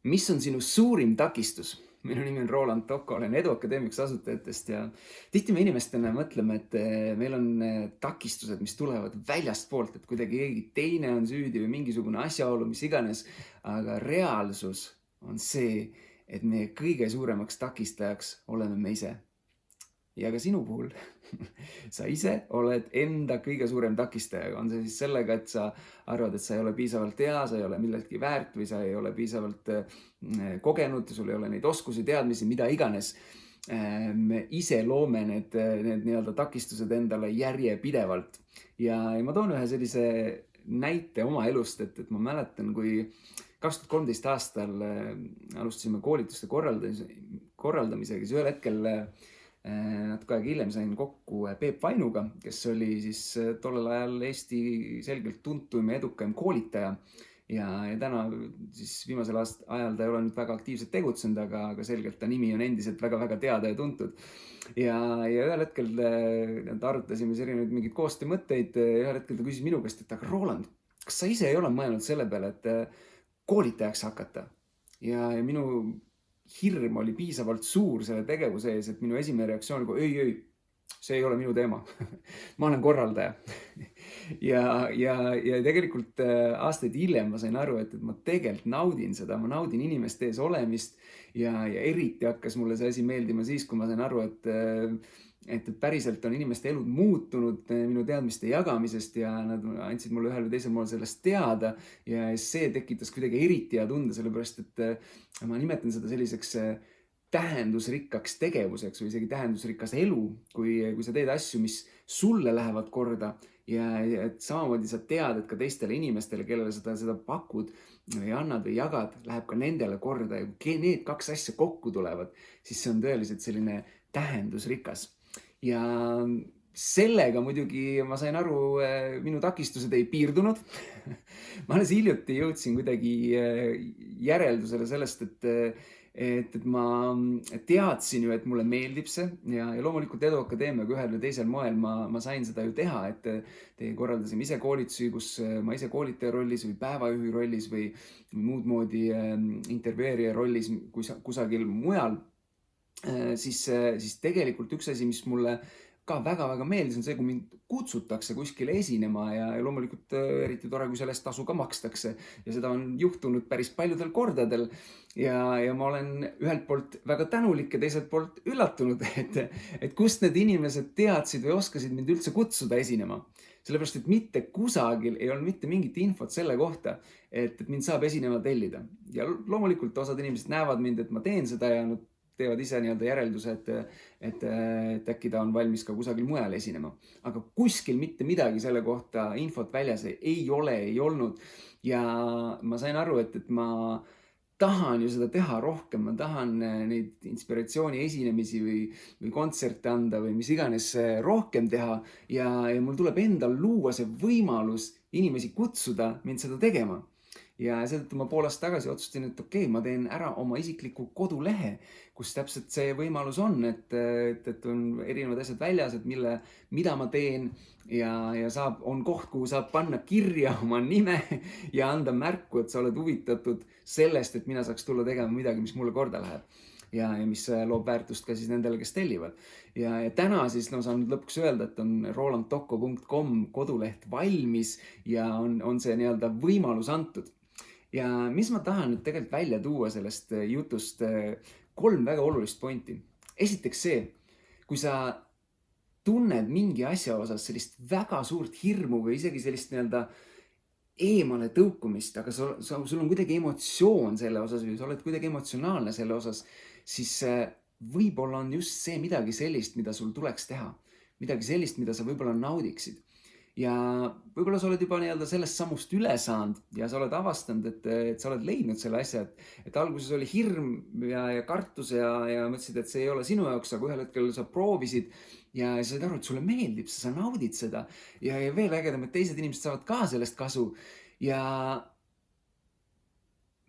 Mis on sinu suurim takistus? Minu nimi on Roland Toko, olen Edu Akadeemia üks asutajatest ja tihti me inimestena mõtleme, et meil on takistused, mis tulevad väljastpoolt, et kuidagi keegi teine on süüdi või mingisugune asjaolu, mis iganes. Aga reaalsus on see, et meie kõige suuremaks takistajaks oleme me ise. Ja ka sinu puhul sa ise oled enda kõige suurem takistaja. On see siis sellega, et sa arvad, et sa ei ole piisavalt hea, sa ei ole millestki väärt või sa ei ole piisavalt kogenud, sul ei ole neid oskusi, teadmisi, mida iganes. Me ise loome need nii-öelda takistused endale järjepidevalt. Ja ma toon ühe sellise näite oma elust, et ma mäletan, kui 2013 aastal alustasime koolituste korraldamisega, siis ühel hetkel natuke aega hiljem sain kokku Peep Vainuga, kes oli siis tollel ajal Eesti selgelt tuntuim ja edukaim koolitaja. Ja täna siis viimasel ajal ta ei ole nüüd väga aktiivselt tegutsenud, aga selgelt ta nimi on endiselt väga-väga teada ja tuntud. Ja ühel hetkel arutasime erinevaid mingeid koostöömõtteid. Ühel hetkel ta küsis minu käest, et aga Roland, kas sa ise ei ole mõelnud selle peale, et koolitajaks hakata? Ja minu hirm oli piisavalt suur selle tegevuse ees, et minu esimene reaktsioon oli, ei, see ei ole minu teema. Ma olen korraldaja. ja tegelikult aastaid hiljem ma sain aru, et ma tegelikult naudin seda, ma naudin inimeste ees olemist ja eriti hakkas mulle see asi meeldima siis, kui ma sain aru, et päriselt on inimeste elud muutunud minu teadmiste jagamisest ja nad andsid mulle ühel või teisel moel sellest teada ja see tekitas kuidagi eriti hea tunde, sellepärast et ma nimetan seda selliseks tähendusrikkaks tegevuseks või isegi tähendusrikas elu, kui sa teed asju, mis sulle lähevad korda ja et samamoodi sa tead, et ka teistele inimestele, kellele seda pakud või annad või jagad, läheb ka nendele korda ja kui need kaks asja kokku tulevad, siis see on tõeliselt selline tähendusrikas. Ja sellega muidugi ma sain aru, minu takistused ei piirdunud. Ma alles hiljuti jõudsin kuidagi järeldusele sellest, et ma teadsin ju, et mulle meeldib see ja loomulikult Edu Akadeemiaga ühel või teisel moel ma sain seda ju teha, et korraldasime ise koolitusi, kus ma ise koolitaja rollis või päevajuhi rollis või muud moodi intervjueerija rollis kusagil mujal. Siis tegelikult üks asi, mis mulle ka väga-väga meeldis, on see, kui mind kutsutakse kuskile esinema ja loomulikult eriti tore, kui sellest tasu ka makstakse. Ja seda on juhtunud päris paljudel kordadel ja ma olen ühelt poolt väga tänulik ja teiselt poolt üllatunud, et kust need inimesed teadsid või oskasid mind üldse kutsuda esinema. Sellepärast, et mitte kusagil ei olnud mitte mingit infot selle kohta, et mind saab esinema tellida. Ja loomulikult osad inimesed näevad mind, et ma teen seda ja nad teevad ise nii-öelda järelduse, et äkki ta on valmis ka kusagil mujal esinema. Aga kuskil mitte midagi selle kohta infot väljas ei olnud. Ja ma sain aru, et ma tahan ju seda teha rohkem, ma tahan neid inspiratsiooni esinemisi või kontserte anda või mis iganes rohkem teha. Ja mul tuleb endal luua see võimalus inimesi kutsuda mind seda tegema. Ja seetõttu ma pool aastat tagasi otsustasin, et okei, ma teen ära oma isikliku kodulehe, kus täpselt see võimalus on, et on erinevad asjad väljas, et mida ma teen ja on koht, kuhu saab panna kirja oma nime ja anda märku, et sa oled huvitatud sellest, et mina saaks tulla tegema midagi, mis mulle korda läheb. Ja mis loob väärtust ka siis nendele, kes tellivad. Ja täna siis saan lõpuks öelda, et on rolandtoko.com koduleht valmis ja on see nii-öelda võimalus antud. Ja mis ma tahan nüüd tegelikult välja tuua sellest jutust 3 väga olulist pointi. Esiteks see, kui sa tunned mingi asja osas sellist väga suurt hirmu või isegi sellist nii-öelda eemale tõukumist, aga sul on kuidagi emotsioon selle osas või sa oled kuidagi emotsionaalne selle osas, siis võib-olla on just see midagi sellist, mida sul tuleks teha. Midagi sellist, mida sa võib-olla naudiksid. Ja võib-olla sa oled juba nii-öelda sellest sammust üle saanud ja sa oled avastanud, et sa oled leidnud selle asja, et alguses oli hirm ja kartus ja mõtlesid, et see ei ole sinu jaoks, aga ühel hetkel sa proovisid ja sa said aru, et sulle meeldib, sa naudid seda ja veel ägedam, et teised inimesed saavad ka sellest kasu ja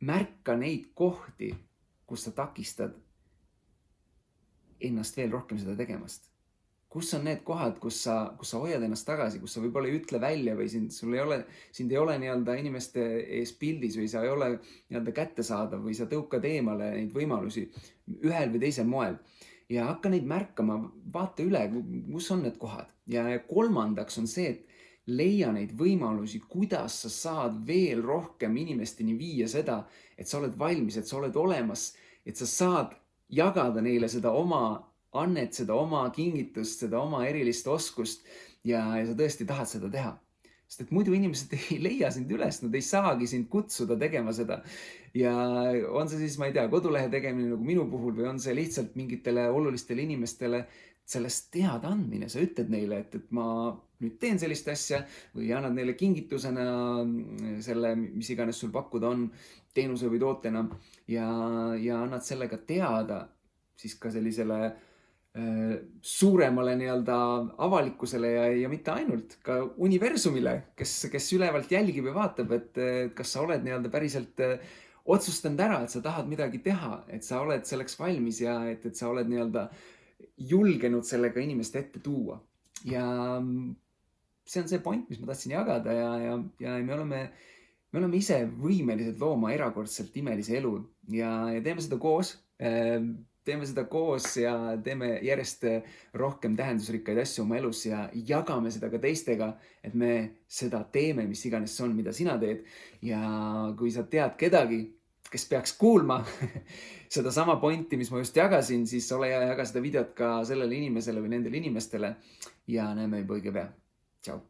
märka neid kohti, kus sa takistad ennast veel rohkem seda tegemast. kus on need kohad, kus sa hoiad ennast tagasi, kus sa võib-olla ei ütle välja või sind ei ole nii-öelda inimeste ees pildis või sa ei ole nii-öelda kättesaadav või sa tõukad eemale neid võimalusi ühel või teisel moel. Ja hakka neid märkama, vaata üle, kus on need kohad. Ja kolmandaks on see, et leia neid võimalusi, kuidas sa saad veel rohkem inimesteni viia seda, et sa oled valmis, et sa oled olemas, et sa saad jagada neile seda oma annet, seda oma kingitust, seda oma erilist oskust ja sa tõesti tahad seda teha. Sest et muidu inimesed ei leia sind üles, nad ei saagi sind kutsuda tegema seda. Ja on see siis, ma ei tea, kodulehe tegemine nagu minu puhul või on see lihtsalt mingitele olulistele inimestele sellest teada andmine. Sa ütled neile, et ma nüüd teen sellist asja või annad neile kingitusena selle, mis iganes sul pakkuda on teenuse või tootena ja annad sellega teada siis ka sellisele suuremale nii-öelda avalikkusele ja mitte ainult, ka universumile, kes ülevalt jälgib ja vaatab, et kas sa oled nii-öelda päriselt otsustanud ära, et sa tahad midagi teha, et sa oled selleks valmis ja et sa oled nii-öelda julgenud sellega inimeste ette tuua. Ja see on see point, mis ma tahtsin jagada ja me oleme ise võimelised looma erakordselt imelise elu ja teeme seda koos. Teeme seda koos ja teeme järjest rohkem tähendusrikkaid asju oma elus ja jagame seda ka teistega, et me seda teeme, mis iganes see on, mida sina teed. Ja kui sa tead kedagi, kes peaks kuulma seda sama pointi, mis ma just jagasin, siis ole ja jaga seda videot ka sellele inimesele või nendele inimestele ja näeme juba õige pea. Tšau!